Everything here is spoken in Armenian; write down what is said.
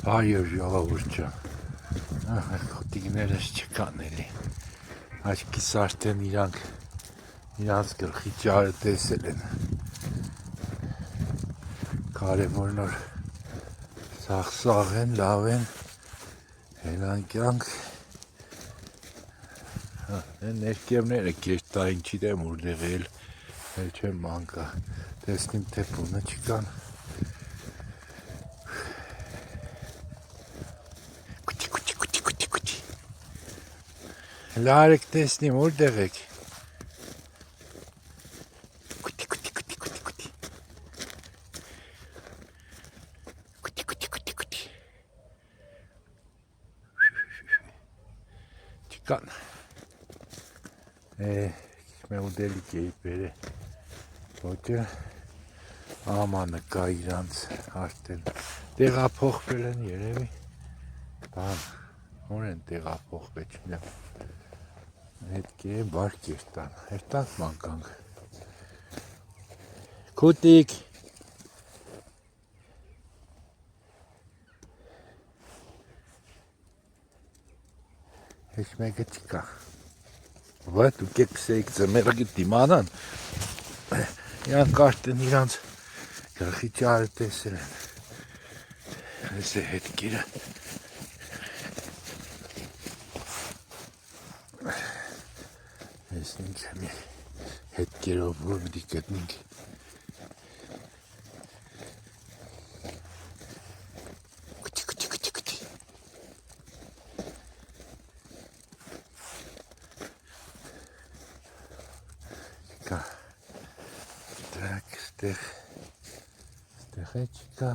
Հայր ժողովուրդ ջան, խոտիկներս չկան էլի, աչքիս արդեն իրանց գլխի ճարը տեսել են, կարևոր նոր սաղ են, լավ են, հելանքյանք, ներկևները կերտային չիտեմ ուրդեղ էլ չեմ մանկա, տեսնիմ թե պունը չկան, լարեք տեսնիմ ուրդեղ եք, չկան, մե ուդելիք էի բերը, ոճը ամանը կա իրանց արդեն, տեղափոխվել են երևի, բան, որ են տեղափոխվել չնեմ, հետք է բար կերտան, հերտանք մանկանք, կուտիկ, հեչ մեկը չկա, վայ դուք եք պսեիք ձմերը գտիմ անան, իրանք արդեն իրանց գլխի ճարը տեսել են, ես է հետքերը, տեսնինք մի հետքերով որ պիտի գտնինք, Так, стեղ է չկա,